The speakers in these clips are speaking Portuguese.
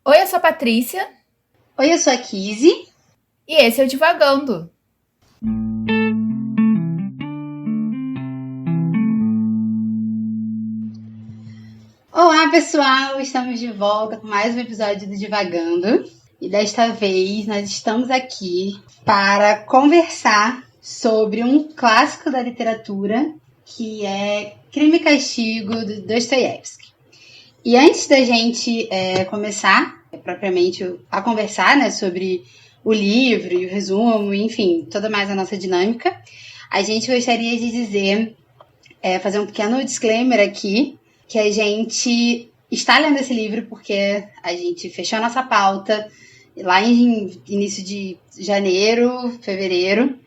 Oi, eu sou a Patrícia Oi, eu sou a Kizzy. e esse é o Divagando. Olá, pessoal! Estamos de volta com mais um episódio do Divagando. E desta vez nós estamos aqui para conversar sobre um clássico da literatura que é Crime e Castigo, do Dostoiévski. E antes da gente começar propriamente a conversar, né, sobre o livro e o resumo, enfim, toda mais a nossa dinâmica, a gente gostaria de dizer, fazer um pequeno disclaimer aqui, que a gente está lendo esse livro porque a gente fechou a nossa pauta lá em início de janeiro, fevereiro.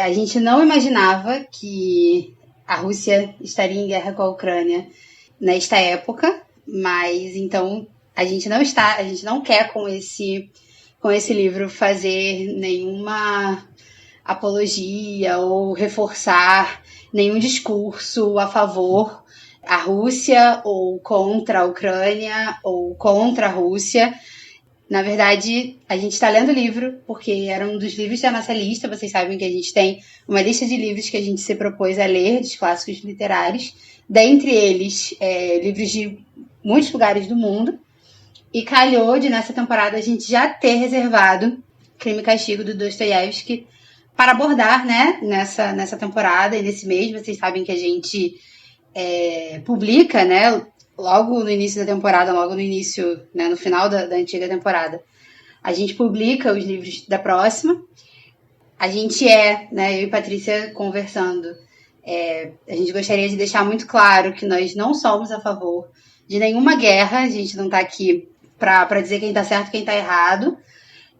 A gente não imaginava que a Rússia estaria em guerra com a Ucrânia nesta época, mas então a gente não quer com esse livro fazer nenhuma apologia ou reforçar nenhum discurso a favor da Rússia ou contra a Ucrânia ou contra a Rússia. Na verdade, a gente está lendo o livro porque era um dos livros da nossa lista. Vocês sabem que a gente tem uma lista de livros que a gente se propôs a ler, dos clássicos literários. Dentre eles, livros de muitos lugares do mundo. E calhou de, nessa temporada, a gente já ter reservado Crime e Castigo, do Dostoiévski, para abordar, né, nessa temporada e nesse mês. Vocês sabem que a gente publica, né, logo no início da temporada, logo no início, né, no final da antiga temporada, a gente publica os livros da próxima. A gente né, eu e Patrícia conversando, a gente gostaria de deixar muito claro que nós não somos a favor de nenhuma guerra. A gente não está aqui para dizer quem está certo e quem está errado,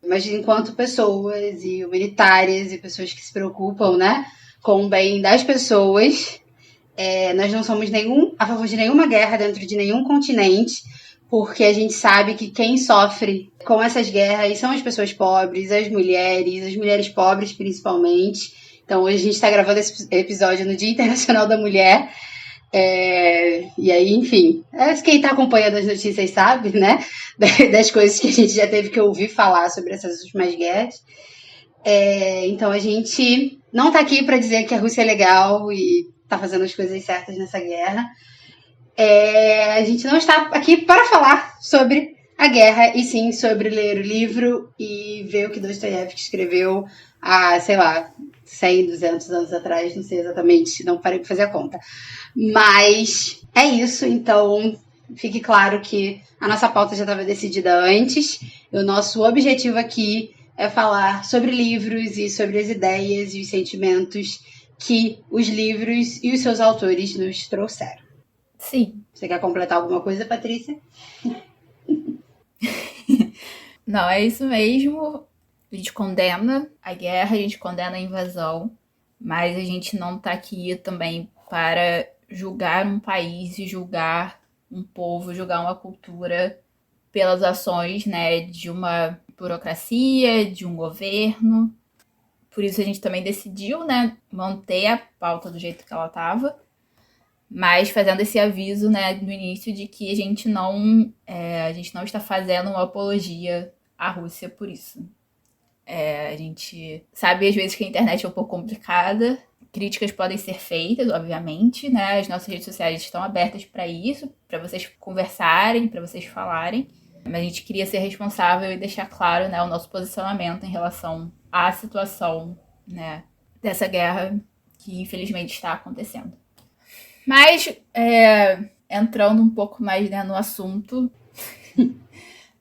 mas enquanto pessoas e humanitárias e pessoas que se preocupam, né, com o bem das pessoas, nós não somos a favor de nenhuma guerra dentro de nenhum continente, porque a gente sabe que quem sofre com essas guerras são as pessoas pobres, as mulheres pobres principalmente. Então hoje a gente está gravando esse episódio no Dia Internacional da Mulher. E aí, enfim, quem está acompanhando as notícias sabe, né, das coisas que a gente já teve que ouvir falar sobre essas últimas guerras. Então a gente não está aqui para dizer que a Rússia é legal e está fazendo as coisas certas nessa guerra. A gente não está aqui para falar sobre a guerra, e sim sobre ler o livro e ver o que Dostoiévski escreveu há, sei lá, 100, 200 anos atrás, não sei exatamente, não parei para fazer a conta. Mas é isso, então fique claro que a nossa pauta já estava decidida antes. O nosso objetivo aqui é falar sobre livros e sobre as ideias e os sentimentos que os livros e os seus autores nos trouxeram. Sim. Você quer completar alguma coisa, Patrícia? Não, é isso mesmo. A gente condena a guerra, a gente condena a invasão, mas a gente não tá aqui também para julgar um país e julgar um povo, julgar uma cultura pelas ações, né, de uma burocracia, de um governo. Por isso a gente também decidiu, né, manter a pauta do jeito que ela estava, mas fazendo esse aviso, né, no início de que a gente não está fazendo uma apologia à Rússia por isso. A gente sabe às vezes que a internet é um pouco complicada, críticas podem ser feitas, obviamente, né? As nossas redes sociais estão abertas para isso, para vocês conversarem, para vocês falarem. Mas a gente queria ser responsável e deixar claro, né, o nosso posicionamento em relação à situação, né, dessa guerra que infelizmente está acontecendo. Mas, entrando um pouco mais, né, no assunto,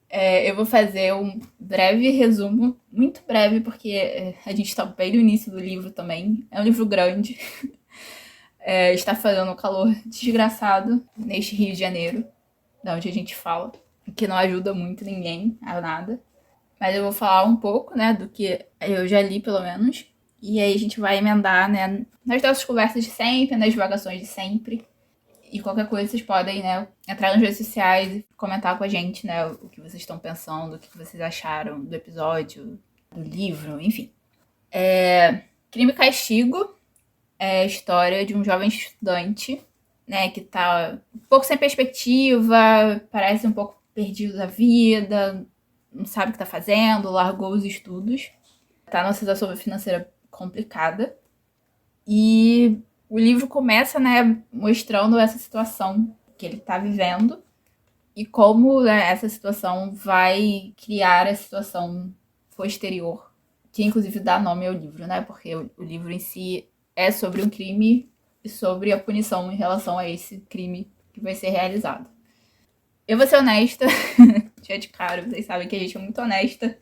eu vou fazer um breve resumo, muito breve, porque a gente está bem no início do livro também. É um livro grande. Está fazendo um calor desgraçado neste Rio de Janeiro, da onde a gente fala, que não ajuda muito ninguém a nada. Mas eu vou falar um pouco, né, do que eu já li, pelo menos. E aí a gente vai emendar, né, nas nossas conversas de sempre, nas divagações de sempre. E qualquer coisa vocês podem, né, entrar nas redes sociais e comentar com a gente, né, o que vocês estão pensando, o que vocês acharam do episódio, do livro, enfim. Crime e Castigo é a história de um jovem estudante, né, que tá um pouco sem perspectiva, parece um pouco perdido da vida, não sabe o que tá fazendo, largou os estudos, tá numa situação financeira complicada. E o livro começa, né, mostrando essa situação que ele tá vivendo e como, né, essa situação vai criar a situação posterior, que inclusive dá nome ao livro, né? Porque o livro em si é sobre um crime e sobre a punição em relação a esse crime que vai ser realizado. Eu vou ser honesta, já de cara, vocês sabem que a gente é muito honesta,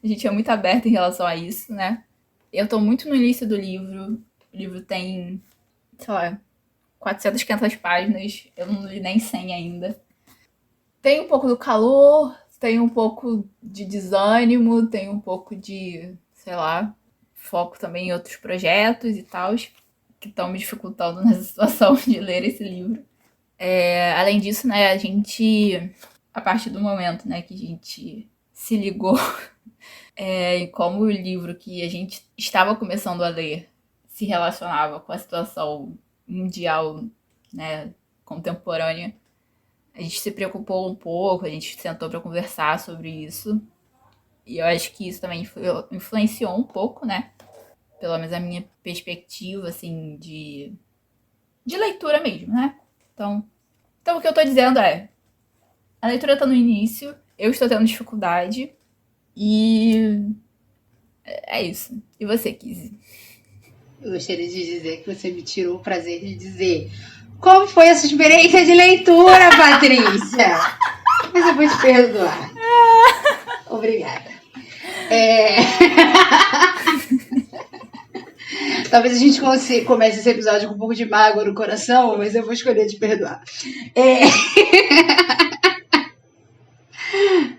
a gente é muito aberta em relação a isso, né? Eu tô muito no início do livro, o livro tem, sei lá, 400, 500 páginas, eu não li nem 100 ainda. Tem um pouco do calor, tem um pouco de desânimo, tem um pouco de, sei lá, foco também em outros projetos e tal, que estão me dificultando nessa situação de ler esse livro. Além disso, né, a partir do momento, né, que a gente se ligou em como o livro que a gente estava começando a ler se relacionava com a situação mundial, né, contemporânea, a gente se preocupou um pouco, a gente sentou para conversar sobre isso. E eu acho que isso também influenciou um pouco, né? Pelo menos a minha perspectiva, assim, de leitura mesmo, né? Então o que eu tô dizendo é, a leitura tá no início, eu estou tendo dificuldade, e é isso. E você, Kizzy? Eu gostaria de dizer que você me tirou o prazer de dizer como foi essa experiência de leitura, Patrícia? Mas eu vou te perdoar. Obrigada. Talvez a gente comece esse episódio com um pouco de mágoa no coração, mas eu vou escolher te perdoar.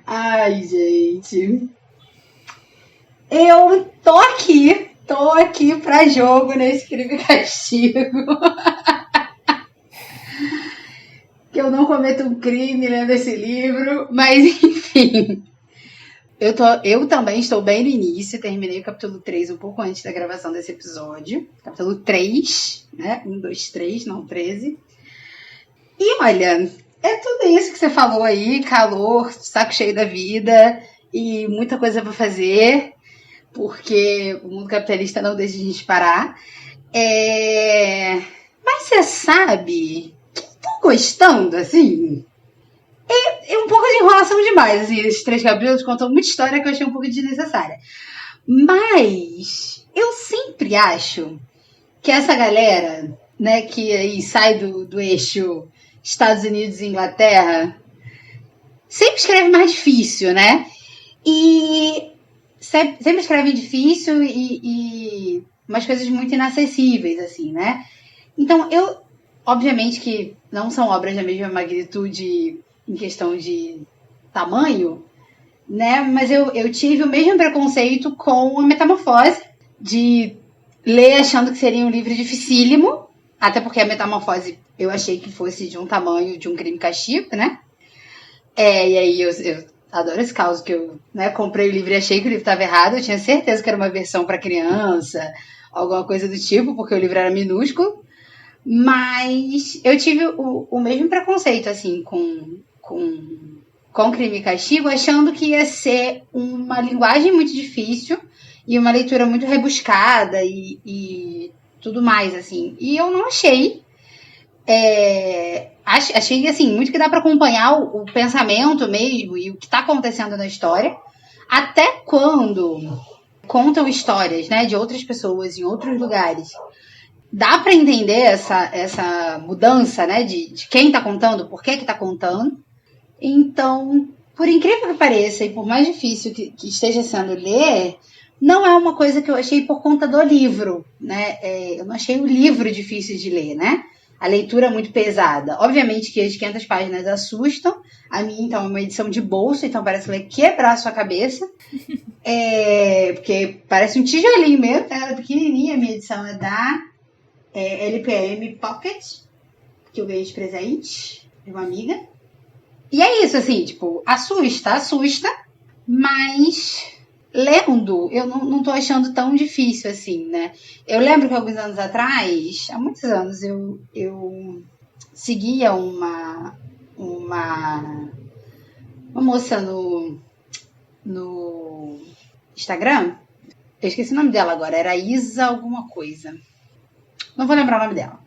Ai, gente. Eu tô aqui pra jogo nesse Crime e Castigo. Que eu não cometo um crime lendo esse livro, mas enfim. Eu também estou bem no início, terminei o capítulo 3 um pouco antes da gravação desse episódio. Capítulo 3, né? 1, 2, 3, não 13. E olha, é tudo isso que você falou aí, calor, saco cheio da vida e muita coisa pra fazer, porque o mundo capitalista não deixa a gente parar. Mas você sabe que eu tô gostando, assim... É um pouco de enrolação demais, assim, esses 3 capítulos contam muita história que eu achei um pouco desnecessária. Mas eu sempre acho que essa galera, né, que aí sai do eixo Estados Unidos e Inglaterra, sempre escreve mais difícil, né? E sempre escreve difícil e umas coisas muito inacessíveis, assim, né? Então, obviamente que não são obras da mesma magnitude em questão de tamanho, né? Mas eu tive o mesmo preconceito com a Metamorfose, de ler achando que seria um livro dificílimo, até porque a Metamorfose eu achei que fosse de um tamanho de um Crime e Castigo, né? E aí eu adoro esse caso que eu, né, comprei o livro e achei que o livro estava errado, eu tinha certeza que era uma versão para criança, alguma coisa do tipo, porque o livro era minúsculo. Mas eu tive o mesmo preconceito, assim, com Crime e Castigo, achando que ia ser uma linguagem muito difícil e uma leitura muito rebuscada e tudo mais, assim. E eu não achei. Achei, assim, muito que dá para acompanhar o pensamento mesmo e o que está acontecendo na história. Até quando contam histórias, né, de outras pessoas em outros lugares, dá para entender essa mudança, né, de quem está contando, por que está contando. Então, por incrível que pareça, e por mais difícil que esteja sendo ler, não é uma coisa que eu achei por conta do livro, né? Eu não achei o livro difícil de ler, né? A leitura é muito pesada. Obviamente que as 500 páginas assustam. A minha, então, é uma edição de bolso, então parece que vai quebrar a sua cabeça. Porque parece um tijolinho mesmo, ela é pequenininha. A minha edição é da LPM Pocket, que eu ganhei de presente de uma amiga. E é isso, assim, tipo, assusta, mas lendo, eu não tô achando tão difícil assim, né? Eu lembro que alguns anos atrás, há muitos anos, eu seguia uma uma moça no Instagram. Eu esqueci o nome dela agora. Era Isa alguma coisa. Não vou lembrar o nome dela.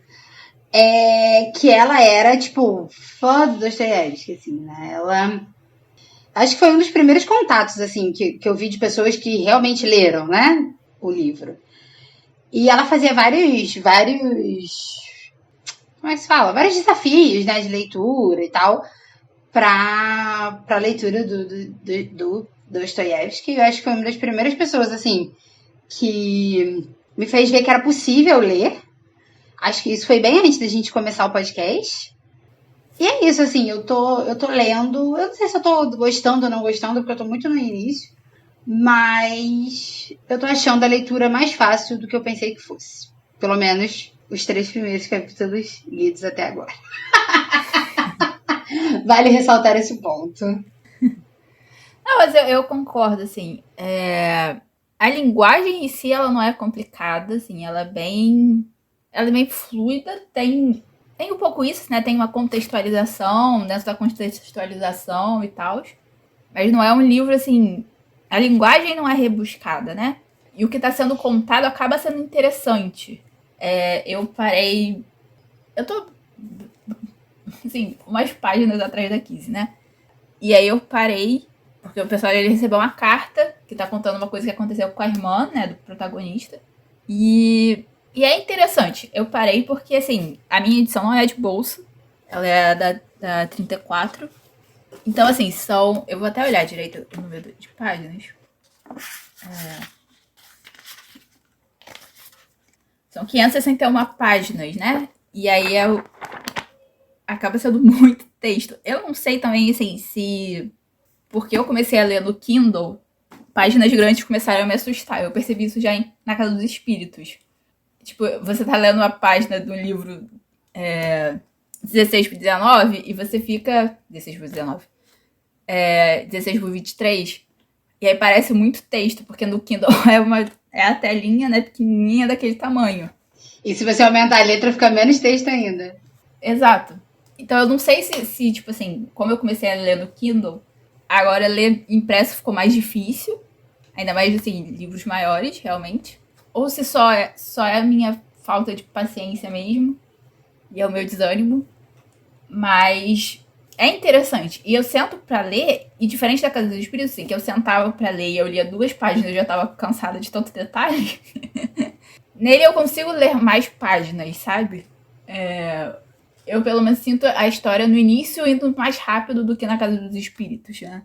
Que ela era, tipo, fã do Dostoiévski, assim, né? Ela... Acho que foi um dos primeiros contatos, assim, que eu vi de pessoas que realmente leram, né? O livro. E ela fazia vários... Como é que se fala? Vários desafios, né? De leitura e tal. Pra leitura do Dostoiévski. Eu acho que foi uma das primeiras pessoas, assim, que me fez ver que era possível ler. Acho que isso foi bem antes da gente começar o podcast. E é isso, assim, eu tô lendo. Eu não sei se eu tô gostando ou não gostando, porque eu tô muito no início. Mas eu tô achando a leitura mais fácil do que eu pensei que fosse. Pelo menos os 3 primeiros capítulos lidos até agora. Vale ressaltar esse ponto. Não, mas eu concordo, assim. A linguagem em si, ela não é complicada, assim, ela é bem fluida, tem um pouco isso, né? Tem uma contextualização, dentro da contextualização e tal. Mas não é um livro, assim... A linguagem não é rebuscada, né? E o que está sendo contado acaba sendo interessante. Eu parei... Eu tô... Assim, umas páginas atrás da Kizzy, né? E aí eu parei, porque o pessoal ele recebeu uma carta que tá contando uma coisa que aconteceu com a irmã, né, do protagonista. E é interessante. Eu parei porque, assim, a minha edição não é de bolso. Ela é da 34. Então, assim, são... Eu vou até olhar direito o número de páginas. São 561 páginas, né? E aí acaba sendo muito texto. Eu não sei também, assim, se... Porque eu comecei a ler no Kindle, páginas grandes começaram a me assustar. Eu percebi isso já na Casa dos Espíritos. Tipo, você tá lendo uma página do livro 16 por 19 e você fica... 16 por 19. 16 por 23. E aí parece muito texto, porque no Kindle é a telinha, né, pequenininha daquele tamanho. E se você aumentar a letra, fica menos texto ainda. Exato. Então eu não sei se tipo assim, como eu comecei a ler no Kindle, agora ler impresso ficou mais difícil. Ainda mais, assim, livros maiores, realmente. Ou se só é a minha falta de paciência mesmo. E é o meu desânimo. Mas é interessante. E eu sento pra ler, e diferente da Casa dos Espíritos, assim, que eu sentava pra ler e eu lia 2 páginas e já tava cansada de tanto detalhe. Nele eu consigo ler mais páginas, sabe? Eu pelo menos sinto a história no início indo mais rápido do que na Casa dos Espíritos, né?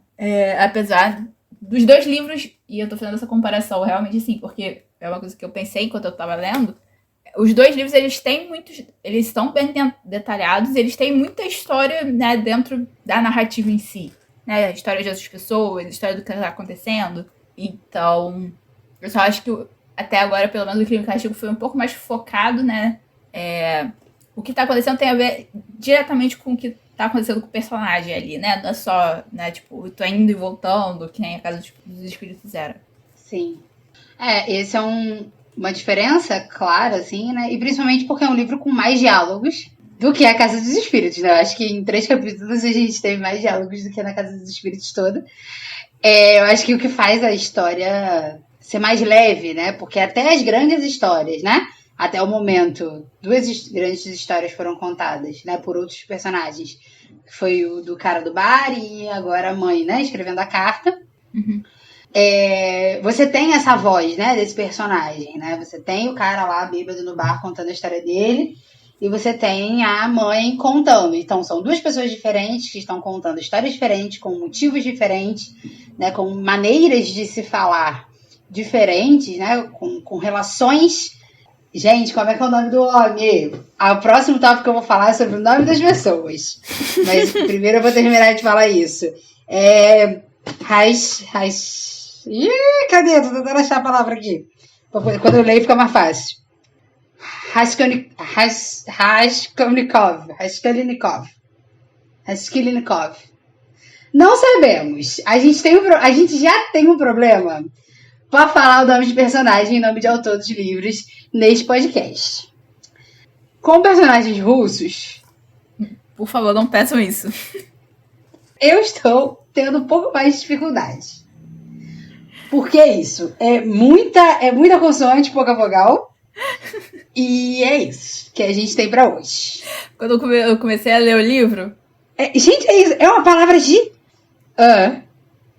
Apesar dos 2 livros, e eu tô fazendo essa comparação realmente assim, porque é uma coisa que eu pensei enquanto eu tava lendo. Os 2 livros, eles estão bem detalhados, eles têm muita história, né, dentro da narrativa em si, né, a história de outras pessoas, a história do que tá acontecendo. Então, eu só acho que até agora, pelo menos, o Crime e Castigo foi um pouco mais focado, né, o que tá acontecendo tem a ver diretamente com o que tá acontecendo com o personagem ali, né? Não é só, né, tipo, tô indo e voltando, que nem a Casa dos Espíritos era. Sim. Esse é uma diferença clara, assim, né? E principalmente porque é um livro com mais diálogos do que a Casa dos Espíritos, né? Eu acho que em 3 capítulos a gente teve mais diálogos do que na Casa dos Espíritos toda. Eu acho que o que faz a história ser mais leve, né? Porque até as grandes histórias, né? Até o momento, 2 grandes histórias foram contadas, né? Por outros personagens. Foi o do cara do bar e agora a mãe, né? Escrevendo a carta. Uhum. Você tem essa voz, né? Desse personagem, né? Você tem o cara lá, bêbado no bar, contando a história dele. E você tem a mãe contando. Então, são 2 pessoas diferentes que estão contando histórias diferentes, com motivos diferentes, né? Com maneiras de se falar diferentes, né? Com relações. Gente, como é que é o nome do homem? O próximo tópico que eu vou falar é sobre o nome das pessoas. Mas primeiro eu vou terminar de falar isso. Ih, cadê? Tô tentando achar a palavra aqui. Quando eu leio fica mais fácil. Raskolnikov. Não sabemos. A gente já tem um problema para falar o nome de personagem em nome de autor dos livros neste podcast. Com personagens russos... Por favor, não peçam isso. Eu estou tendo um pouco mais de dificuldade. Por que isso? É muita consoante, pouca vogal. E é isso que a gente tem pra hoje. Quando eu comecei a ler o livro... Gente, é isso. É uma palavra de...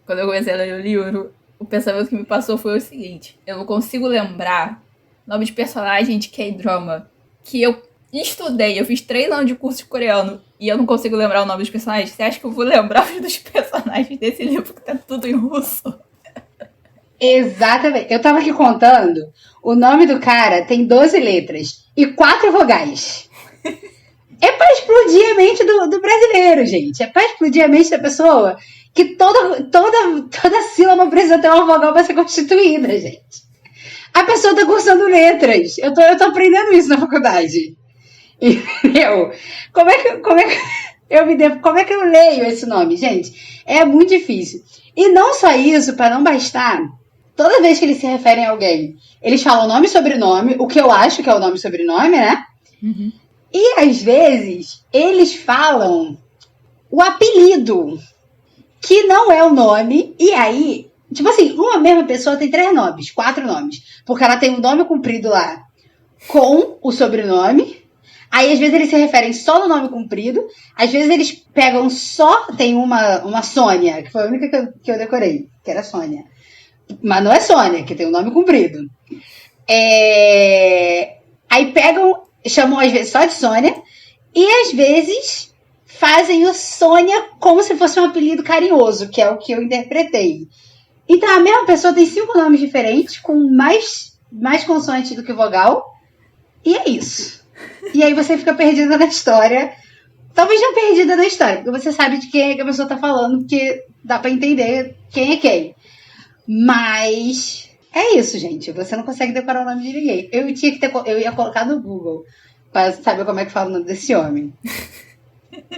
Quando eu comecei a ler o livro, o pensamento que me passou foi o seguinte. Eu não consigo lembrar nome de personagem de K-drama que eu estudei. Eu fiz 3 anos de curso de coreano e eu não consigo lembrar o nome dos personagens. Você acha que eu vou lembrar dos personagens desse livro que tá tudo em russo? Exatamente. Eu tava aqui contando. O nome do cara tem 12 letras e 4 vogais. É pra explodir a mente do brasileiro, gente. É pra explodir a mente da pessoa que toda sílaba precisa ter uma vogal pra ser constituída, gente. A pessoa tá cursando letras. Eu tô aprendendo isso na faculdade. Entendeu? Como é que eu leio esse nome, gente? É muito difícil. E não só isso, para não bastar, toda vez que eles se referem a alguém, eles falam nome e sobrenome, o que eu acho que é o nome e sobrenome, né? Uhum. E às vezes eles falam o apelido, que não é o nome, e aí, tipo assim, uma mesma pessoa tem 3 nomes, 4 nomes, porque ela tem um nome comprido lá com o sobrenome. Aí, às vezes, eles se referem só no nome comprido. Às vezes, eles pegam só... Tem uma Sônia, que foi a única que eu decorei, que era Sônia. Mas não é Sônia, que tem um nome comprido. Aí pegam, chamam às vezes só de Sônia. E, às vezes, fazem o Sônia como se fosse um apelido carinhoso, que é o que eu interpretei. Então, a mesma pessoa tem 5 nomes diferentes, com mais consoante do que vogal. E é isso. E aí você fica perdida na história. Talvez não perdida na história, porque você sabe de quem é que a pessoa tá falando, porque dá pra entender quem é quem. Mas é isso, gente. Você não consegue decorar o nome de ninguém. Eu ia colocar no Google pra saber como é que fala o nome desse homem.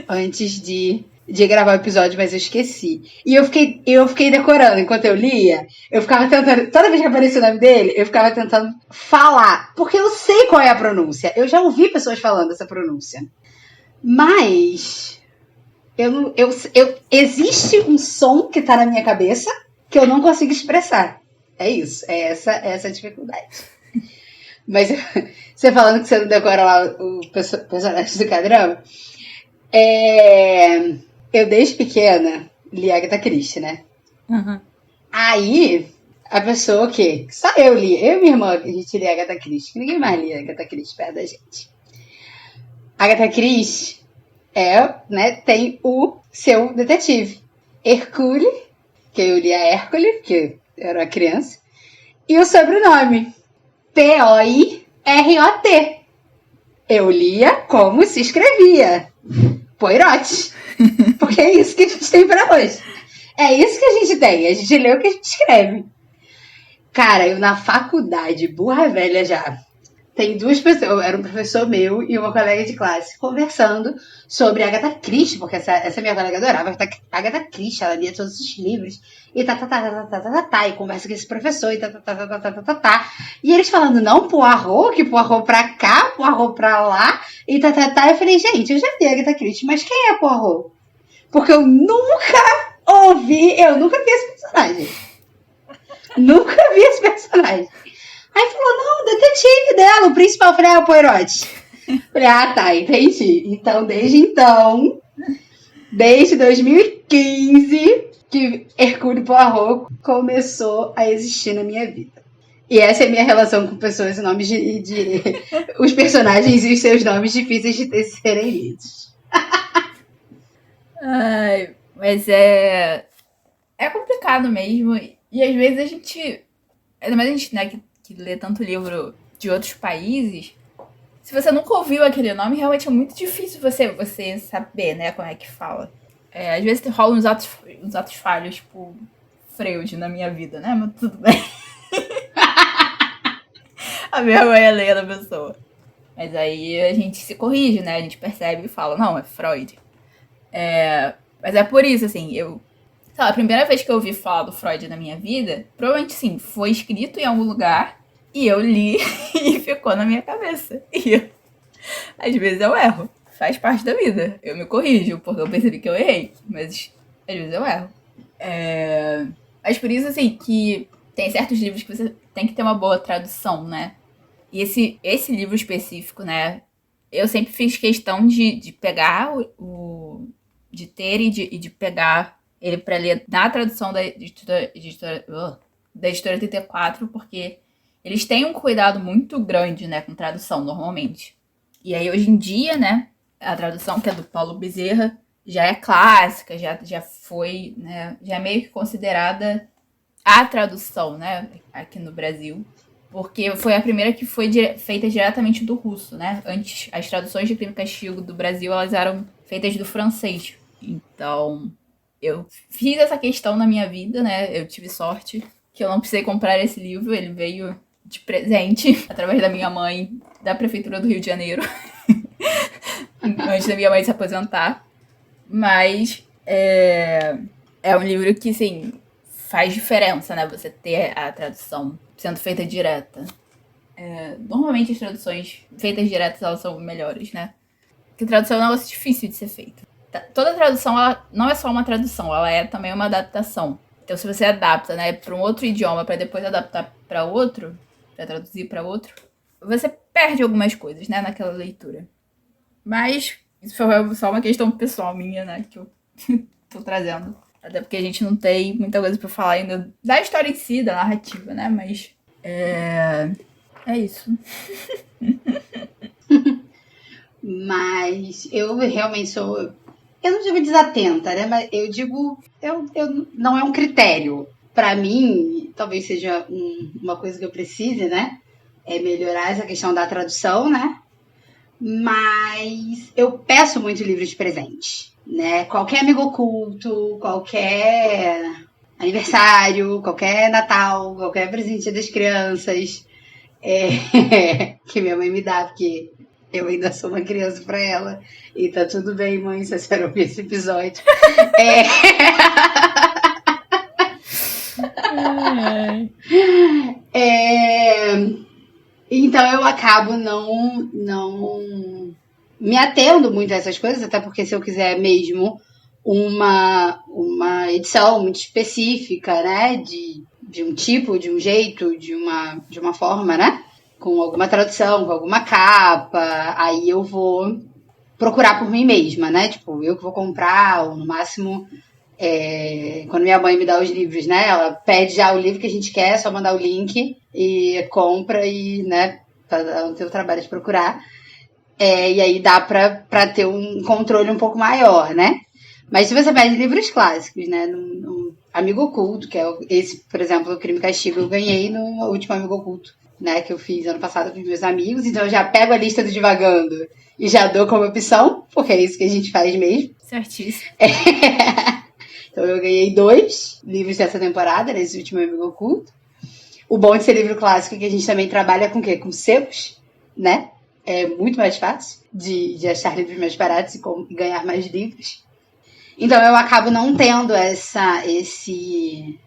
Antes de gravar o episódio, mas eu esqueci. E eu fiquei decorando enquanto eu lia. Eu ficava tentando, toda vez que aparecia o nome dele, eu ficava tentando falar. Porque eu sei qual é a pronúncia. Eu já ouvi pessoas falando essa pronúncia. Mas existe um som que tá na minha cabeça que eu não consigo expressar. É isso. É essa a dificuldade. Mas você falando que você não decora lá o personagem do K-drama, eu desde pequena li Agatha Christie, né? Uhum. Aí, a pessoa que só eu li, eu e minha irmã, a gente lia Agatha Christie, ninguém mais lia Agatha Christie perto da gente. Agatha Christie tem o seu detetive, Hercule, que eu lia Hércules, porque eu era criança, e o sobrenome, Poirot. Eu lia como se escrevia, Poirot. Porque é isso que a gente tem pra hoje. É isso que a gente tem. A gente lê o que a gente escreve. Cara, eu na faculdade, burra velha já, tem 2 pessoas, era um professor meu e uma colega de classe, conversando sobre Agatha Christie, porque essa minha colega adorava Agatha Christie, ela lia todos os livros, e e conversa com esse professor, e eles falando, não, Poirot, que Poirot pra cá, Poirot pra lá, e eu falei, gente, eu já vi Agatha Christie, mas quem é Poirot? Porque eu nunca vi esse personagem. Nunca vi esse personagem. Aí falou, não, o detetive dela, o principal. Eu falei, o Poirot. Falei, tá, entendi. Então, desde 2015, que Hercule Poirot começou a existir na minha vida. E essa é a minha relação com pessoas e nomes de os personagens e os seus nomes difíceis de serem lidos. Ai, mas é complicado mesmo. E às vezes a gente... Ainda mais a gente, né, que lê tanto livro de outros países, se você nunca ouviu aquele nome, realmente é muito difícil você saber, né, como é que fala. Às vezes rolam uns atos falhos, tipo Freud na minha vida, né, mas tudo bem. A vergonha alheia da pessoa. Mas aí a gente se corrige, né, a gente percebe e fala, não, é Freud. Mas é por isso, assim, sei lá, a primeira vez que eu ouvi falar do Freud na minha vida, provavelmente, sim, foi escrito em algum lugar e eu li e ficou na minha cabeça. E às vezes eu erro. Faz parte da vida. Eu me corrijo, porque eu percebi que eu errei. Mas às vezes eu erro. Mas por isso, assim, que tem certos livros que você tem que ter uma boa tradução, né? E esse livro específico, né? Eu sempre fiz questão de pegar de ter e de pegar ele para ler na tradução da editora 34, porque eles têm um cuidado muito grande, né, com tradução, normalmente. E aí, hoje em dia, né, a tradução, que é do Paulo Bezerra, já é clássica, já foi, né, já é meio que considerada a tradução, né, aqui no Brasil. Porque foi a primeira que foi feita diretamente do russo, né? Antes, as traduções de Crime e Castigo do Brasil, elas eram feitas do francês. Então, eu fiz essa questão na minha vida, né? Eu tive sorte que eu não precisei comprar esse livro. Ele veio de presente através da minha mãe, da Prefeitura do Rio de Janeiro. Antes da minha mãe se aposentar. Mas é um livro que, assim, faz diferença, né? Você ter a tradução sendo feita direta. Normalmente as traduções feitas diretas, elas são melhores, né? Porque tradução é um negócio difícil de ser feito. Toda tradução, ela não é só uma tradução, ela é também uma adaptação. Então, se você adapta, né, para um outro idioma, para depois adaptar para outro, para traduzir para outro, você perde algumas coisas, né, naquela leitura. Mas isso foi só uma questão pessoal minha, né, que eu tô trazendo. Até porque a gente não tem muita coisa pra falar ainda da história em si, da narrativa, né? Mas é isso. Mas eu realmente sou... Eu não digo desatenta, né? Mas eu digo... não é um critério. Pra mim, talvez seja uma coisa que eu precise, né? É melhorar essa questão da tradução, né? Mas eu peço muito livros de presente, né? Qualquer amigo oculto, qualquer aniversário, qualquer Natal, qualquer presente das crianças que minha mãe me dá, porque eu ainda sou uma criança pra ela. E tá tudo bem, mãe, se a senhora ouvir esse episódio. Então eu acabo não me atendo muito a essas coisas, até porque se eu quiser mesmo uma edição muito específica, né, de um tipo, de um jeito, de uma forma, né, com alguma tradução, com alguma capa, aí eu vou procurar por mim mesma, né, tipo, eu que vou comprar, ou no máximo, quando minha mãe me dá os livros, né, ela pede já o livro que a gente quer, é só mandar o link e compra e, né, não ter o trabalho de procurar. E aí dá pra ter um controle um pouco maior, né? Mas se você pede livros clássicos, né? No Amigo Oculto, que é esse, por exemplo, o Crime e Castigo, eu ganhei no último Amigo Oculto, né? Que eu fiz ano passado com os meus amigos. Então eu já pego a lista do Divagando e já dou como opção, porque é isso que a gente faz mesmo. Certíssimo. Então eu ganhei 2 livros dessa temporada, nesse último Amigo Oculto. O bom de ser livro clássico é que a gente também trabalha com o quê? Com sebos, né? É muito mais fácil de achar livros mais baratos e ganhar mais livros. Então eu acabo não tendo esse...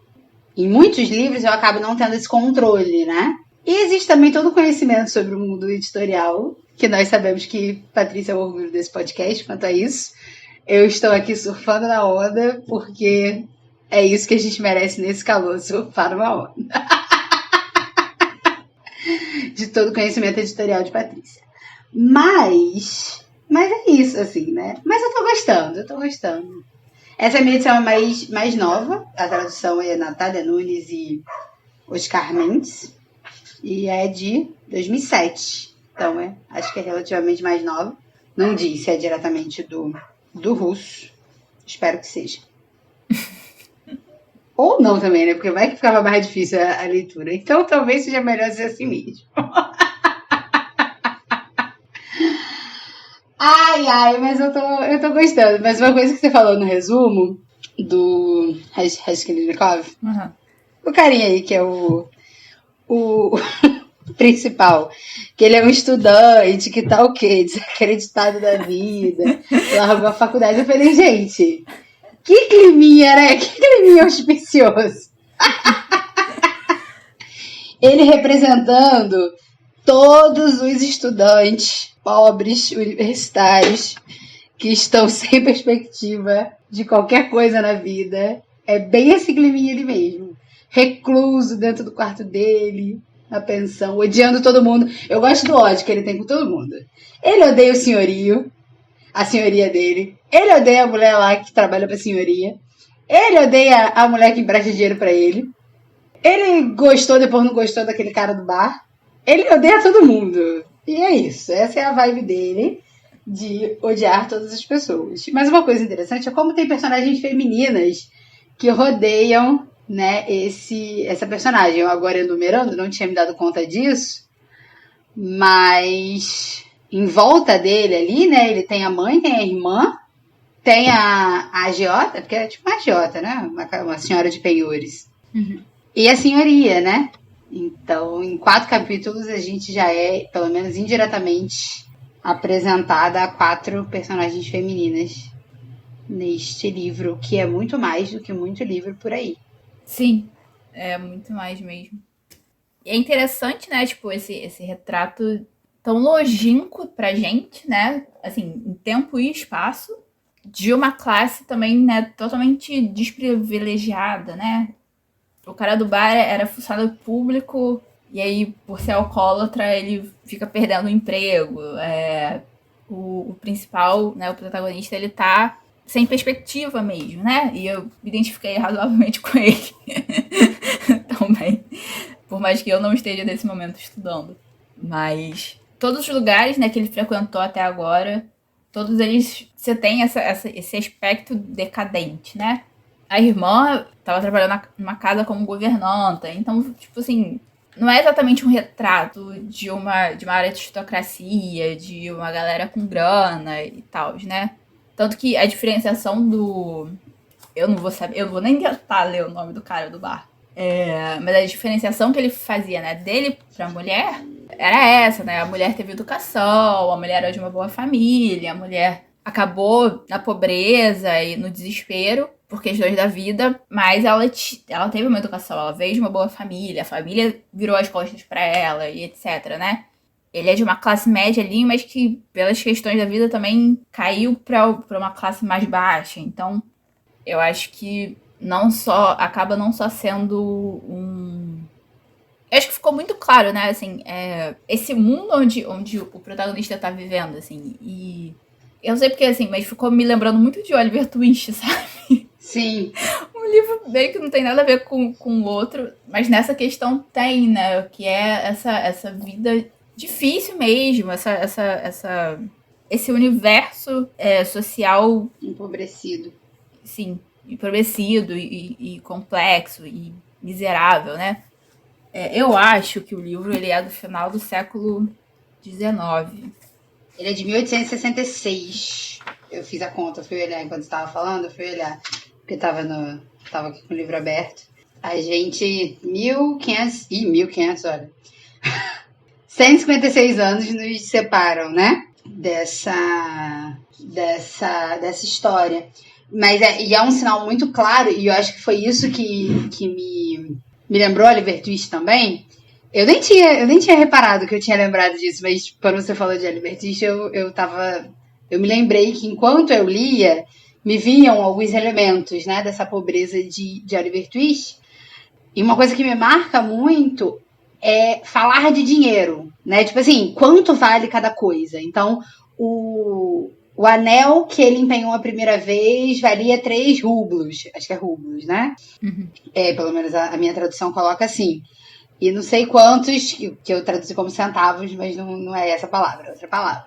Em muitos livros eu acabo não tendo esse controle, né? E existe também todo o conhecimento sobre o mundo editorial, que nós sabemos que Patrícia é o orgulho desse podcast quanto a isso. Eu estou aqui surfando na onda, porque é isso que a gente merece nesse calor, surfar numa onda. De todo o conhecimento editorial de Patrícia. Mas é isso, assim, né? Mas eu tô gostando. Essa é a minha edição mais nova. A tradução é Natália Nunes e Oscar Mendes. E é de 2007. Então, acho que é relativamente mais nova. Não diz se é diretamente do russo. Espero que seja. Ou não também, né? Porque vai que ficava mais difícil a leitura. Então, talvez seja melhor ser assim mesmo. Ai, mas eu tô gostando. Mas uma coisa que você falou no resumo do Raskolnikov, o carinha aí que é o principal, que ele é um estudante que tá o quê? Desacreditado da vida, largou a faculdade. Eu falei, gente, que climinha, né? Que climinha auspicioso. Ele representando todos os estudantes pobres universitários que estão sem perspectiva de qualquer coisa na vida É bem esse climinha ali mesmo. Recluso dentro do quarto dele, na pensão, odiando todo mundo. Eu gosto do ódio que ele tem com todo mundo. Ele odeia o senhorio, a senhoria dele. Ele odeia a mulher lá que trabalha pra senhoria. Ele odeia a mulher que empresta dinheiro pra ele. Ele gostou, depois não gostou daquele cara do bar. Ele odeia todo mundo. E é isso. Essa é a vibe dele, de odiar todas as pessoas. Mas uma coisa interessante é como tem personagens femininas que rodeiam, né, essa personagem. Eu agora enumerando, não tinha me dado conta disso, mas em volta dele ali, né, ele tem a mãe, tem a irmã, tem a agiota, porque é tipo uma agiota, né, uma senhora de penhores. Uhum. E a senhoria, né? Então, em 4 capítulos, a gente já é, pelo menos indiretamente, apresentada a 4 personagens femininas neste livro, que é muito mais do que muito livro por aí. Sim, é muito mais mesmo. E é interessante, né, tipo, esse retrato tão longínquo pra gente, né, assim, em tempo e espaço, de uma classe também, né, totalmente desprivilegiada, né. O cara do bar era funcionário público, e aí, por ser alcoólatra, ele fica perdendo o emprego. O principal, né, o protagonista, ele tá sem perspectiva mesmo, né? E eu me identifiquei razoavelmente com ele também. Por mais que eu não esteja nesse momento estudando. Mas todos os lugares, né, que ele frequentou até agora, todos eles, você tem esse aspecto decadente, né? A irmã estava trabalhando numa casa como governanta, então, tipo assim, não é exatamente um retrato de uma aristocracia, de uma galera com grana e tal, né? Tanto que a diferenciação do... Eu não vou saber, eu não vou nem tentar ler o nome do cara do bar. Mas a diferenciação que ele fazia, né, dele pra mulher era essa, né? A mulher teve educação, a mulher era de uma boa família, a mulher acabou na pobreza e no desespero por questões da vida, mas ela teve uma educação, ela veio de uma boa família, a família virou as costas pra ela e etc, né? Ele é de uma classe média ali, mas que pelas questões da vida também caiu pra uma classe mais baixa. Então, eu acho que acaba não só sendo um... Eu acho que ficou muito claro, né, assim, esse mundo onde o protagonista tá vivendo, assim, e eu não sei porque, assim, mas ficou me lembrando muito de Oliver Twist, sabe? Sim. Um livro meio que não tem nada a ver com o outro, mas nessa questão tem, né, que é essa vida difícil mesmo, esse universo social... Empobrecido. Sim, empobrecido e complexo e miserável, né? Eu acho que o livro ele é do final do século XIX. Ele é de 1866. Eu fiz a conta, fui olhar enquanto você estava falando, eu fui olhar, porque tava aqui com o livro aberto. A gente, 1500, olha. 156 anos nos separam, né? Dessa história. Mas é um sinal muito claro, e eu acho que foi isso que me lembrou Oliver Twist também. Eu nem tinha reparado que eu tinha lembrado disso, mas quando você falou de Oliver Twist, eu me lembrei que enquanto eu lia, me vinham alguns elementos, né, dessa pobreza de Oliver Twist. E uma coisa que me marca muito é falar de dinheiro, né? Tipo assim, quanto vale cada coisa? Então, o anel que ele empenhou a primeira vez valia 3 rublos. Acho que é rublos, né? Uhum. Pelo menos a minha tradução coloca assim. E não sei quantos, que eu traduzi como centavos, mas não é essa palavra, é outra palavra.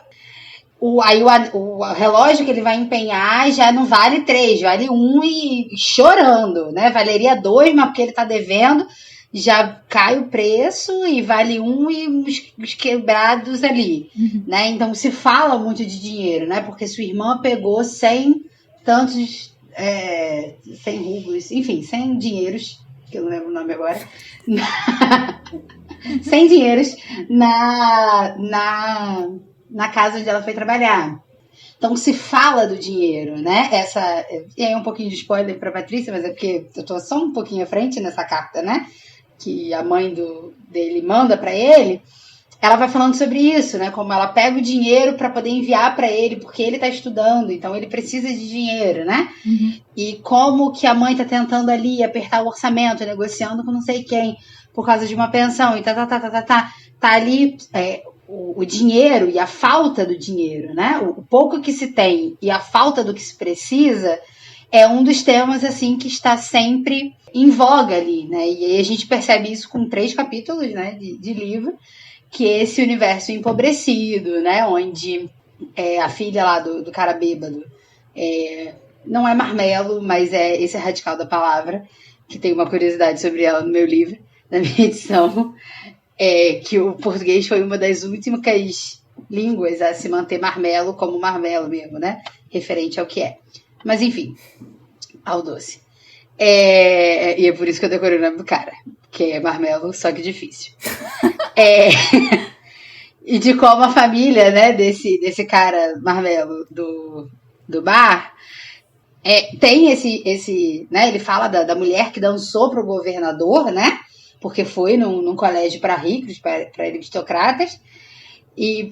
Aí o relógio que ele vai empenhar já não vale 3, vale 1 e chorando, né? Valeria 2, mas porque ele tá devendo, já cai o preço e vale 1 e os quebrados ali, né? Então se fala muito de dinheiro, né? Porque sua irmã pegou 100 tantos, 100 rublos, enfim, 100 dinheiros, que eu não lembro o nome agora, 100 dinheiros na casa onde ela foi trabalhar. Então se fala do dinheiro, né? E aí um pouquinho de spoiler para Patrícia, mas é porque eu tô só um pouquinho à frente nessa carta, né? Que a mãe dele manda para ele. ela vai falando sobre isso, né? Como ela pega o dinheiro para poder enviar para ele, porque ele está estudando, então ele precisa de dinheiro, né? Uhum. E como que a mãe está tentando ali apertar o orçamento, negociando com não sei quem, por causa de uma pensão, e tá ali o dinheiro e a falta do dinheiro, né? O pouco que se tem e a falta do que se precisa é um dos temas, assim, que está sempre em voga ali, né? E aí a gente percebe isso com 3 capítulos, né, de livro, que é esse universo empobrecido, né, onde a filha lá do cara bêbado não é marmelo, mas esse é radical da palavra, que tem uma curiosidade sobre ela no meu livro, na minha edição, que o português foi uma das últimas línguas a se manter marmelo como marmelo mesmo, né, referente ao que é. Mas enfim, ao doce. E é por isso que eu decorei o nome do cara, que é marmelo, só que difícil. E de como a família, né, desse cara marmelo do bar tem esse, né, ele fala da mulher que dançou pro governador, né, porque foi num colégio para ricos, para aristocratas, e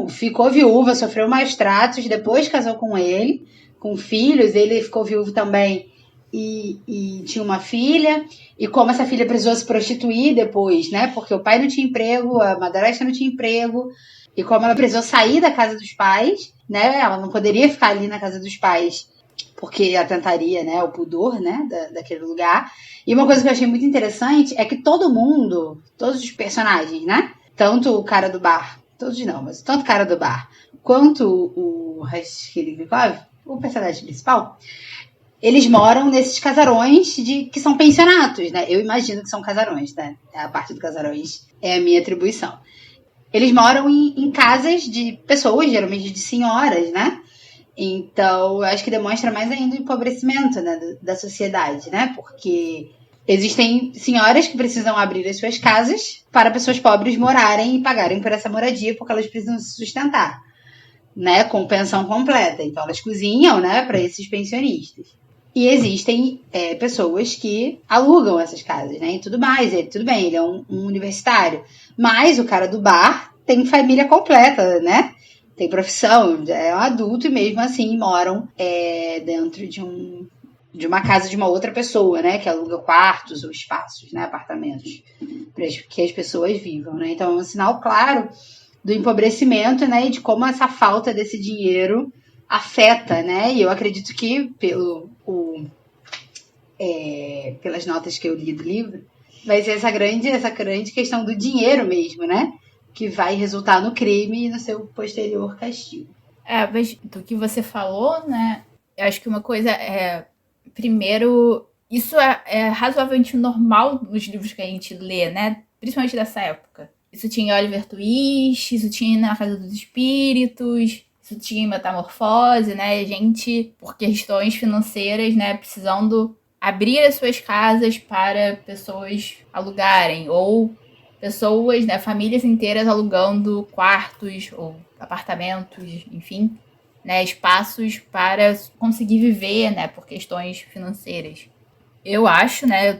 ficou viúva, sofreu maus tratos, depois casou com ele, com filhos, ele ficou viúvo também e tinha uma filha, e como essa filha precisou se prostituir depois, né, porque o pai não tinha emprego, a madrasta não tinha emprego, e como ela precisou sair da casa dos pais, né, ela não poderia ficar ali na casa dos pais, porque atentaria, né, o pudor, né, daquele lugar. E uma coisa que eu achei muito interessante é que todo mundo, todos os personagens, né, tanto o cara do bar, todos não, mas tanto o cara do bar, quanto o Raskolnikov, o personagem principal, eles moram nesses casarões que são pensionatos, né? Eu imagino que são casarões, né? A parte do casarões é a minha atribuição. Eles moram em casas de pessoas, geralmente de senhoras, né? Então, eu acho que demonstra mais ainda o empobrecimento, né, da sociedade, né? Porque existem senhoras que precisam abrir as suas casas para pessoas pobres morarem e pagarem por essa moradia, porque elas precisam se sustentar, né? Com pensão completa. Então, elas cozinham, né, para esses pensionistas. E existem pessoas que alugam essas casas, né? E tudo mais. Tudo bem, ele é um universitário. Mas o cara do bar tem família completa, né? Tem profissão, é um adulto e mesmo assim moram dentro de uma casa de uma outra pessoa, né? Que aluga quartos ou espaços, né? Apartamentos, para que as pessoas vivam, né? Então é um sinal claro do empobrecimento, né? E de como essa falta desse dinheiro afeta, né? E eu acredito que pelas notas que eu li do livro, vai ser essa grande questão do dinheiro mesmo, né? Que vai resultar no crime e no seu posterior castigo. Mas do que você falou, né? Eu acho que uma coisa primeiro, isso é razoavelmente normal nos livros que a gente lê, né? Principalmente dessa época. Isso tinha em Oliver Twist, isso tinha na Casa dos Espíritos, isso tinha em Metamorfose, né? Gente, por questões financeiras, né? Precisando abrir as suas casas para pessoas alugarem, ou pessoas, né, famílias inteiras alugando quartos ou apartamentos, enfim, né, espaços para conseguir viver, né, por questões financeiras. Eu acho, né,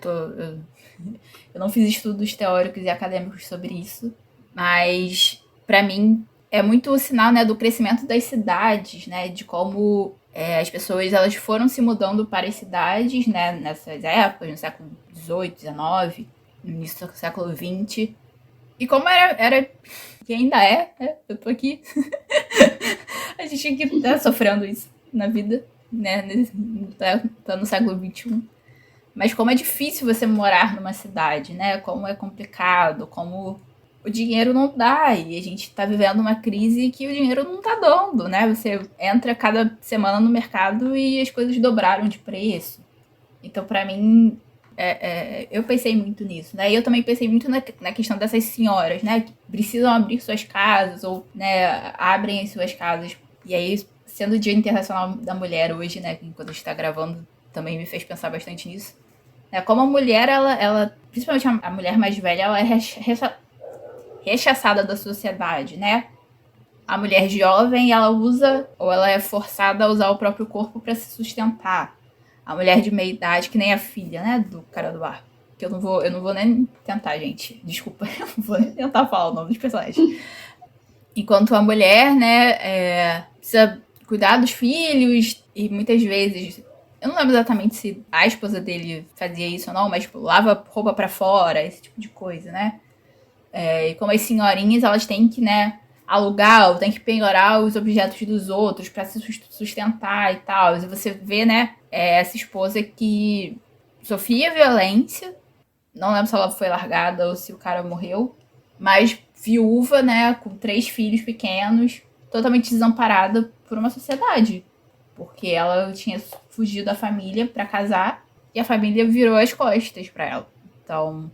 eu não fiz estudos teóricos e acadêmicos sobre isso, mas para mim é muito o sinal, né, do crescimento das cidades, né, de como as pessoas elas foram se mudando para as cidades, né, nessas épocas, no século XVIII, XIX, no início do século XX. E como era que ainda eu tô aqui, a gente que tá sofrendo isso na vida, né, tá no século XXI. Mas como é difícil você morar numa cidade, né, como é complicado, como o dinheiro não dá, e a gente tá vivendo uma crise que o dinheiro não tá dando, né, você entra cada semana no mercado e as coisas dobraram de preço. Então, pra mim, eu pensei muito nisso, né? E eu também pensei muito na questão dessas senhoras, né? Que precisam abrir suas casas ou, né, abrem as suas casas. E aí, sendo o Dia Internacional da Mulher hoje, né? Enquanto a gente tá gravando, também me fez pensar bastante nisso. Como a mulher, ela principalmente a mulher mais velha, ela é rechaçada da sociedade, né? A mulher jovem, ela usa, ou ela é forçada a usar o próprio corpo para se sustentar. A mulher de meia idade, que nem a filha, né, do cara do bar. que eu não vou nem tentar, gente. Desculpa, eu não vou nem tentar falar o nome dos personagens. Enquanto a mulher, né, precisa cuidar dos filhos e muitas vezes... Eu não lembro exatamente se a esposa dele fazia isso ou não, mas, tipo, lava roupa pra fora, esse tipo de coisa, né? E como as senhorinhas, elas têm que, né, alugar ou têm que penhorar os objetos dos outros pra se sustentar e tal. E você vê, né, essa esposa que sofria violência. Não lembro se ela foi largada ou se o cara morreu. Mas viúva, né, com 3 filhos pequenos, totalmente desamparada por uma sociedade. Porque ela tinha fugido da família pra casar e a família virou as costas pra ela. Então,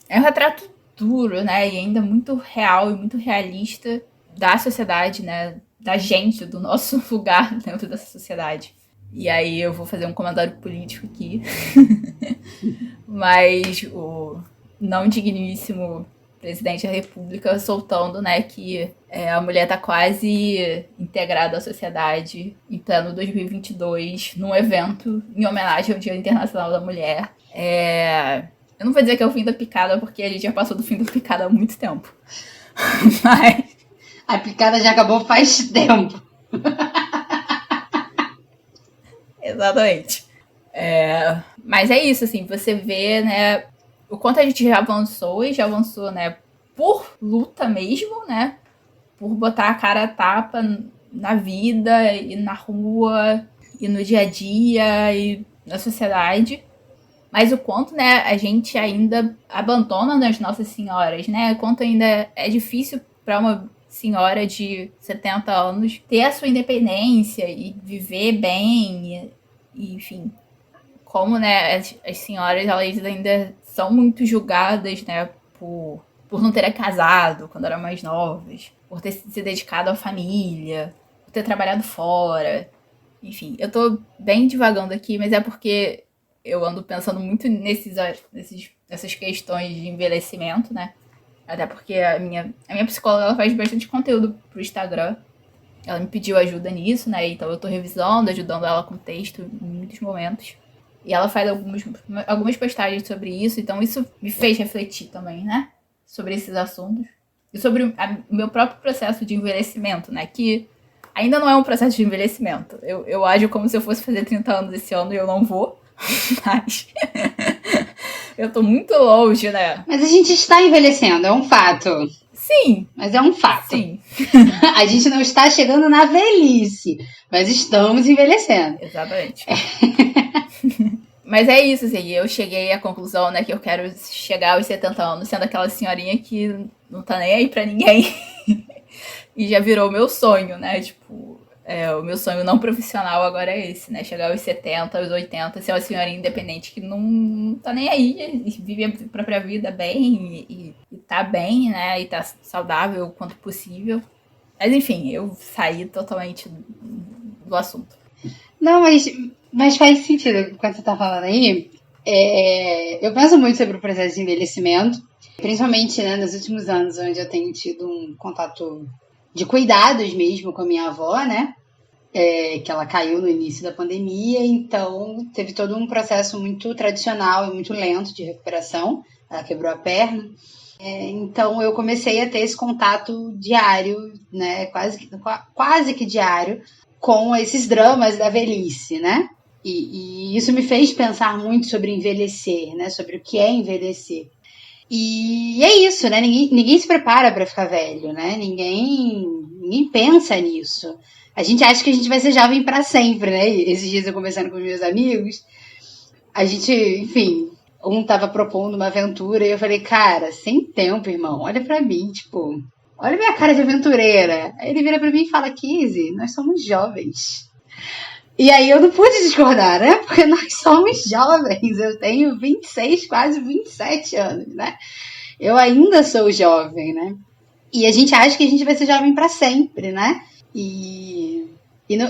é um retrato duro, né, e ainda muito real e muito realista da sociedade, né, da gente, do nosso lugar dentro dessa sociedade. E aí eu vou fazer um comentário político aqui. Mas o não digníssimo presidente da República soltando, né, que a mulher tá quase integrada à sociedade em pleno 2022, num evento em homenagem ao Dia Internacional da Mulher. Eu não vou dizer que é o fim da picada, porque a gente já passou do fim da picada há muito tempo. Mas... a picada já acabou faz tempo. Exatamente. Mas é isso, assim, você vê, né, o quanto a gente já avançou, e já avançou, né, por luta mesmo, né, por botar a cara a tapa na vida, e na rua, e no dia a dia, e na sociedade. Mas o quanto, né, a gente ainda abandona as nossas senhoras, né, o quanto ainda é difícil para uma senhora de 70 anos ter a sua independência e viver bem, e enfim... Como, né, as senhoras, elas ainda são muito julgadas, né, por não terem casado quando eram mais novas, por ter se dedicado à família, por ter trabalhado fora. Enfim, eu tô bem divagando aqui, mas é porque eu ando pensando muito nessas questões de envelhecimento, né? Até porque a minha psicóloga, ela faz bastante conteúdo pro Instagram. Ela me pediu ajuda nisso, né? Então eu tô revisando, ajudando ela com texto em muitos momentos. E ela faz algumas postagens sobre isso, então isso me fez refletir também, né? Sobre esses assuntos. E sobre o meu próprio processo de envelhecimento, né? Que ainda não é um processo de envelhecimento. Eu ajo como se eu fosse fazer 30 anos esse ano e eu não vou. Mas eu tô muito longe, né? Mas a gente está envelhecendo, é um fato. Sim. Mas é um fato. Sim. A gente não está chegando na velhice, mas estamos envelhecendo. Exatamente. Mas é isso, assim, eu cheguei à conclusão, né, que eu quero chegar aos 70 anos sendo aquela senhorinha que não tá nem aí pra ninguém. E já virou o meu sonho, né, tipo, o meu sonho não profissional agora é esse, né, chegar aos 70, aos 80, ser uma senhorinha independente que não tá nem aí, vive a própria vida bem e tá bem, né, e tá saudável o quanto possível. Mas enfim, eu saí totalmente do assunto. Não, mas faz sentido quando você tá falando aí. Eu penso muito sobre o processo de envelhecimento, principalmente, né, nos últimos anos, onde eu tenho tido um contato de cuidados mesmo com a minha avó, né? Que ela caiu no início da pandemia, então teve todo um processo muito tradicional e muito lento de recuperação. Ela quebrou a perna. Então eu comecei a ter esse contato diário, né? Quase que diário, com esses dramas da velhice, né? E isso me fez pensar muito sobre envelhecer, né? Sobre o que é envelhecer. E é isso, né? Ninguém se prepara para ficar velho, né? Ninguém pensa nisso. A gente acha que a gente vai ser jovem para sempre, né? Esses dias eu conversando com meus amigos, a gente, enfim, um tava propondo uma aventura e eu falei, cara, sem tempo, irmão, olha pra mim, tipo, olha minha cara de aventureira. Aí ele vira pra mim e fala, Kizzy, nós somos jovens. E aí eu não pude discordar, né? Porque nós somos jovens. Eu tenho 26, quase 27 anos, né? Eu ainda sou jovem, né? E a gente acha que a gente vai ser jovem para sempre, né? E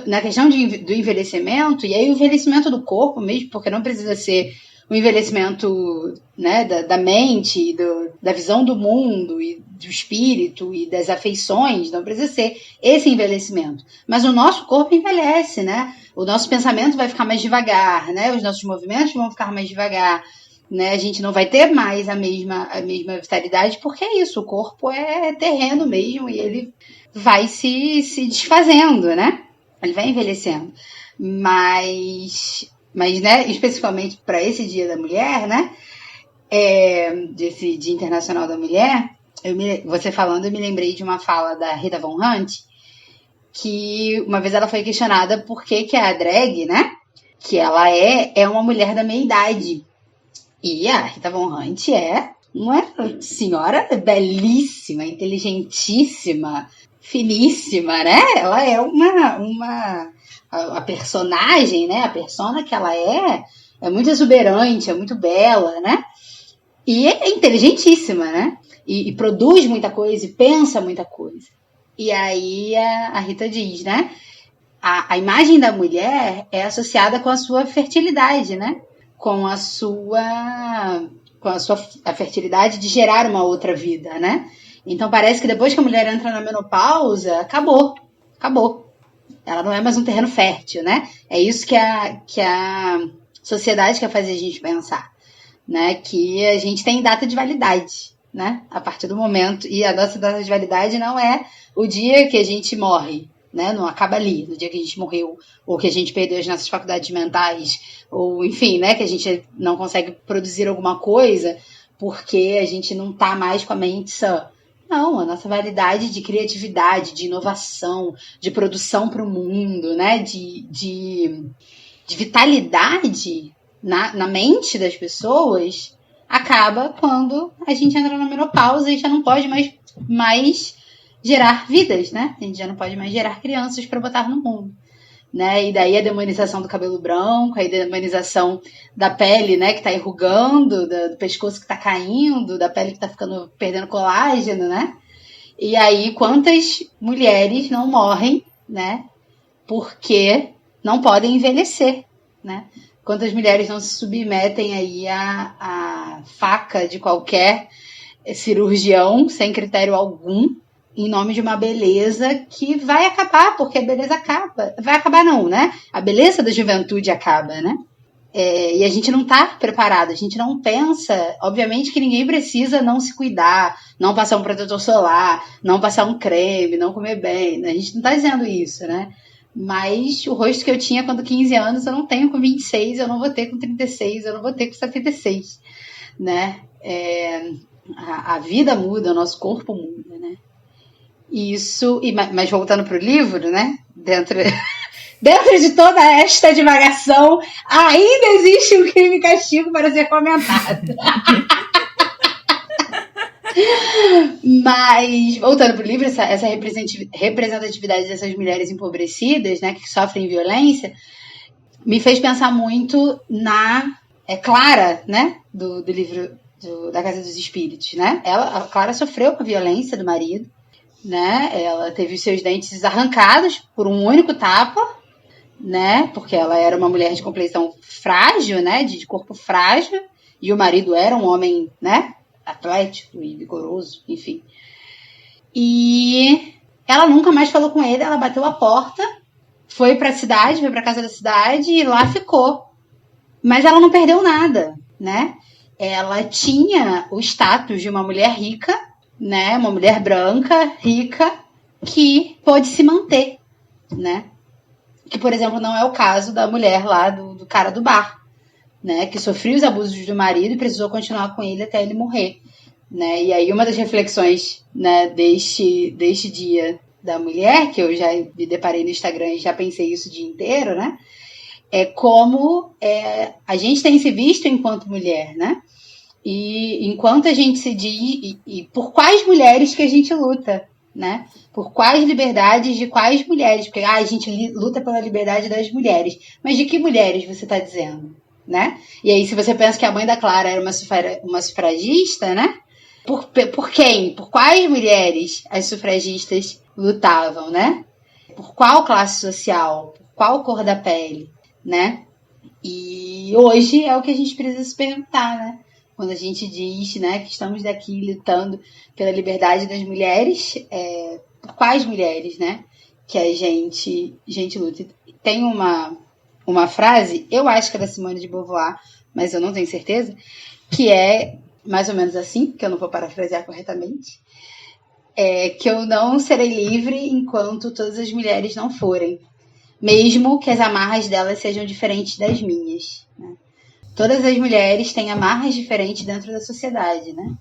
na questão do envelhecimento, e aí o envelhecimento do corpo mesmo, porque não precisa ser o envelhecimento, né, da mente, da visão do mundo, e do espírito, e das afeições, não precisa ser esse envelhecimento. Mas o nosso corpo envelhece, né? O nosso pensamento vai ficar mais devagar, né? Os nossos movimentos vão ficar mais devagar. né? A gente não vai ter mais a mesma vitalidade, porque é isso, o corpo é terreno mesmo e ele vai se desfazendo, né? Ele vai envelhecendo. Mas né, especificamente para esse Dia da Mulher, né? Desse Dia Internacional da Mulher, você falando, eu me lembrei de uma fala da Rita Von Hunt, que uma vez ela foi questionada por que a drag, né? Que ela é uma mulher da meia-idade. E a Rita Von Hunt é uma senhora belíssima, inteligentíssima, finíssima, né? Ela é a personagem, né? A persona que ela é muito exuberante, é muito bela, né? E é inteligentíssima, né? E produz muita coisa, e pensa muita coisa. E aí a Rita diz, né? A imagem da mulher é associada com a sua fertilidade, né? Com a fertilidade de gerar uma outra vida, né? Então parece que depois que a mulher entra na menopausa, acabou. Ela não é mais um terreno fértil, né? É isso que a sociedade quer fazer a gente pensar, né? Que a gente tem data de validade, né? A partir do momento, e a nossa data de validade não é o dia que a gente morre, né? Não acaba ali, no dia que a gente morreu, ou que a gente perdeu as nossas faculdades mentais, ou enfim, né? Que a gente não consegue produzir alguma coisa porque a gente não tá mais com a mente sã. Não, a nossa validade de criatividade, de inovação, de produção para o mundo, né? De vitalidade na mente das pessoas acaba quando a gente entra na menopausa e já não pode mais gerar vidas, né? A gente já não pode mais gerar crianças para botar no mundo, né? E daí a demonização do cabelo branco, a demonização da pele, né, que tá enrugando, do pescoço que tá caindo, da pele que tá perdendo colágeno, né? E aí quantas mulheres não morrem, né? Porque não podem envelhecer, né? Quantas mulheres não se submetem aí à faca de qualquer cirurgião sem critério algum, em nome de uma beleza que vai acabar, porque a beleza acaba. Vai acabar não, né? A beleza da juventude acaba, né? E a gente não está preparado, a gente não pensa. Obviamente que ninguém precisa não se cuidar, não passar um protetor solar, não passar um creme, não comer bem. A gente não está dizendo isso, né? Mas o rosto que eu tinha quando 15 anos, eu não tenho com 26, eu não vou ter com 36, eu não vou ter com 76, né? A vida muda, o nosso corpo muda, né? Isso, mas voltando para o livro, né? Dentro de toda esta divagação, ainda existe um crime e castigo para ser comentado. Mas, voltando para o livro, essa representatividade dessas mulheres empobrecidas, né, que sofrem violência, me fez pensar muito na Clara, né, do livro da Casa dos Espíritos, né? A Clara sofreu com a violência do marido, né? Ela teve os seus dentes arrancados por um único tapa, né? Porque ela era uma mulher de complexão frágil, né? De corpo frágil, e o marido era um homem, né? Atlético e vigoroso, enfim. E ela nunca mais falou com ele, ela bateu a porta, foi pra cidade, foi pra casa da cidade e lá ficou. Mas ela não perdeu nada, né? Ela tinha o status de uma mulher rica, né? Uma mulher branca, rica, que pôde se manter, né? Que, por exemplo, não é o caso da mulher lá do cara do bar, né? Que sofreu os abusos do marido e precisou continuar com ele até ele morrer, né? E aí uma das reflexões, né, deste dia da mulher, que eu já me deparei no Instagram e já pensei isso o dia inteiro, né? É como a gente tem se visto enquanto mulher, né? E enquanto a gente se diz... E por quais mulheres que a gente luta, né? Por quais liberdades de quais mulheres? Porque a gente luta pela liberdade das mulheres. Mas de que mulheres você está dizendo, né? E aí, se você pensa que a mãe da Clara era uma sufragista, né? Por quem? Por quais mulheres as sufragistas lutavam, né? Por qual classe social? Por qual cor da pele, né? E hoje é o que a gente precisa se perguntar, né? Quando a gente diz, né, que estamos daqui lutando pela liberdade das mulheres, por quais mulheres, né, que a gente luta? Tem uma frase, eu acho que é da Simone de Beauvoir, mas eu não tenho certeza, que é mais ou menos assim, que eu não vou parafrasear corretamente, que eu não serei livre enquanto todas as mulheres não forem, mesmo que as amarras delas sejam diferentes das minhas, né? Todas as mulheres têm amarras diferentes dentro da sociedade, né?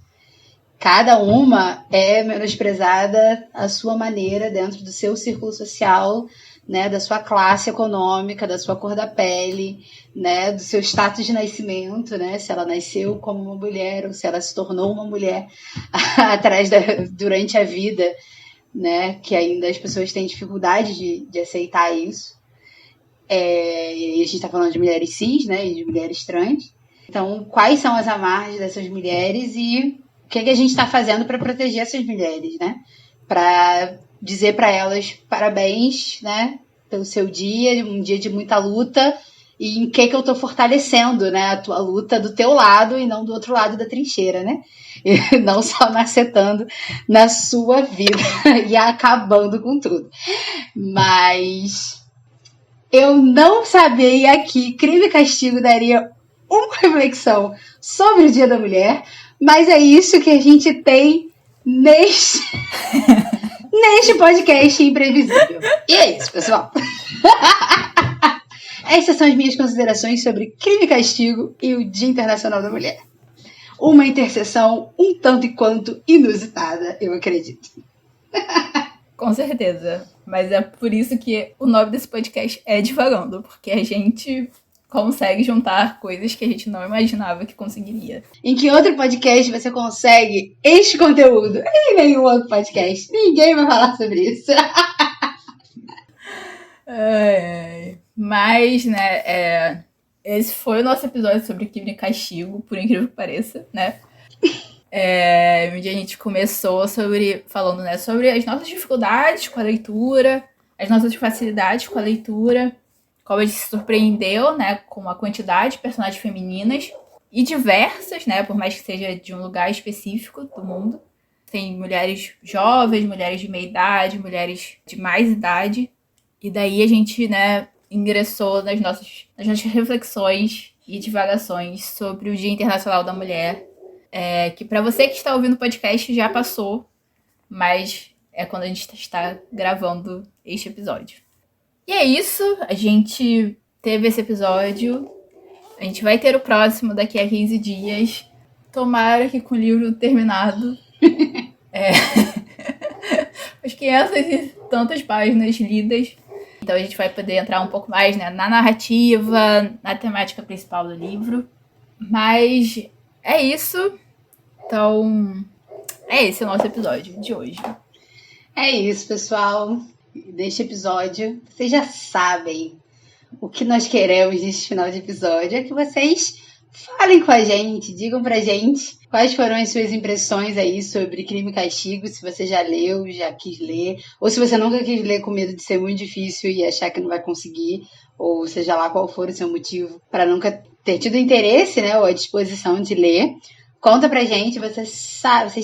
Cada uma é menosprezada à sua maneira, dentro do seu círculo social, né, da sua classe econômica, da sua cor da pele, né, do seu status de nascimento, né, se ela nasceu como uma mulher ou se ela se tornou uma mulher durante a vida, né, que ainda as pessoas têm dificuldade de aceitar isso. E a gente está falando de mulheres cis, né, e de mulheres trans. Então, quais são as amarras dessas mulheres e o que a gente está fazendo para proteger essas mulheres, né? Para dizer para elas parabéns, né? Pelo seu dia, um dia de muita luta, e em que eu estou fortalecendo, né? A tua luta do teu lado e não do outro lado da trincheira, né? E não só macetando na sua vida e acabando com tudo. Mas eu não sabia que Crime e Castigo daria uma reflexão sobre o Dia da Mulher, mas é isso que a gente tem neste podcast imprevisível. E é isso, pessoal. Essas são as minhas considerações sobre Crime e Castigo e o Dia Internacional da Mulher. Uma interseção um tanto e quanto inusitada, eu acredito. Com certeza. Mas é por isso que o nome desse podcast é Divagando, porque a gente consegue juntar coisas que a gente não imaginava que conseguiria. Em que outro podcast você consegue este conteúdo? Em nenhum outro podcast. Ninguém vai falar sobre isso. Mas, né, esse foi o nosso episódio sobre Crime e Castigo, por incrível que pareça, né? Onde a gente começou falando, né, sobre as nossas dificuldades com a leitura, as nossas facilidades com a leitura, como a gente se surpreendeu, né, com a quantidade de personagens femininas e diversas, né, por mais que seja de um lugar específico do mundo. Tem mulheres jovens, mulheres de meia idade, mulheres de mais idade. E daí a gente, né, ingressou nas nossas reflexões e divagações sobre o Dia Internacional da Mulher, que para você que está ouvindo o podcast já passou, mas é quando a gente está gravando este episódio. E é isso, a gente teve esse episódio, a gente vai ter o próximo daqui a 15 dias, tomara que com o livro terminado. As 500 e tantas páginas lidas. Então a gente vai poder entrar um pouco mais, né, na narrativa, na temática principal do livro. Mas é isso. Então, esse o nosso episódio de hoje. É isso, pessoal. Neste episódio, vocês já sabem o que nós queremos neste final de episódio. É que vocês falem com a gente, digam pra gente quais foram as suas impressões aí sobre Crime e Castigo, se você já leu, já quis ler, ou se você nunca quis ler com medo de ser muito difícil e achar que não vai conseguir, ou seja lá qual for o seu motivo para nunca ter tido interesse, né, ou a disposição de ler. Conta pra gente, vocês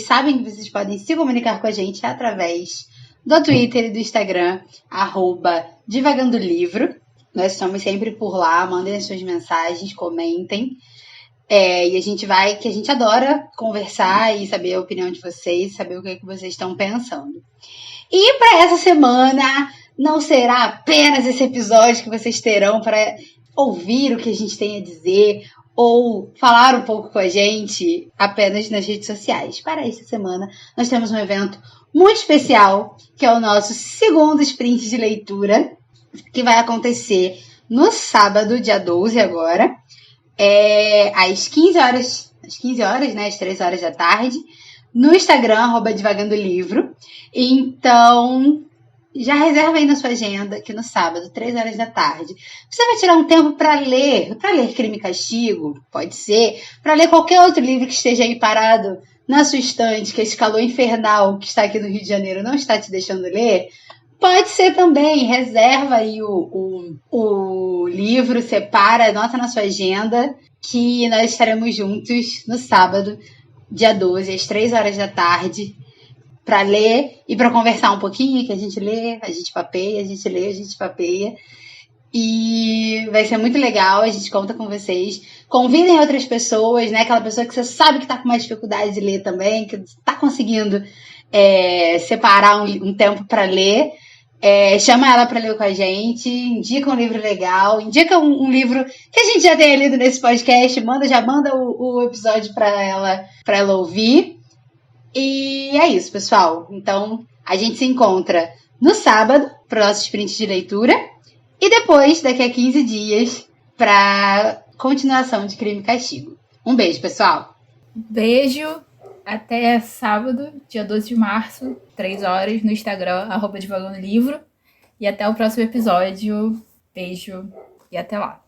sabem que vocês podem se comunicar com a gente através do Twitter e do Instagram, @divagandolivro. Nós estamos sempre por lá, mandem as suas mensagens, comentem. E a gente adora conversar e saber a opinião de vocês, saber o que vocês estão pensando. E para essa semana, não será apenas esse episódio que vocês terão para ouvir o que a gente tem a dizer ou falar um pouco com a gente apenas nas redes sociais. Para essa semana, nós temos um evento muito especial, que é o nosso segundo sprint de leitura, que vai acontecer no sábado, dia 12 agora, às 15 horas, né, às 3 horas da tarde, no Instagram, @divagandolivro. Então, já reserva aí na sua agenda que no sábado, 3 horas da tarde, você vai tirar um tempo para ler Crime e Castigo, pode ser, para ler qualquer outro livro que esteja aí parado na sua estante, que esse calor infernal que está aqui no Rio de Janeiro não está te deixando ler. Pode ser também, reserva aí o livro, separa, anota na sua agenda, que nós estaremos juntos no sábado, dia 12, às 3 horas da tarde, para ler e para conversar um pouquinho, que a gente lê, a gente papeia, a gente lê, a gente papeia. E vai ser muito legal, a gente conta com vocês. Convidem outras pessoas, né? Aquela pessoa que você sabe que tá com mais dificuldade de ler também, que tá conseguindo separar um tempo para ler. Chama ela para ler com a gente, indica um livro legal, indica um livro que a gente já tenha lido nesse podcast, já manda o episódio para ela ouvir. E é isso, pessoal. Então, a gente se encontra no sábado para o nosso sprint de leitura e depois, daqui a 15 dias, para continuação de Crime e Castigo. Um beijo, pessoal. Beijo. Até sábado, dia 12 de março, 3 horas, no Instagram, @divagandolivro. E até o próximo episódio. Beijo e até lá.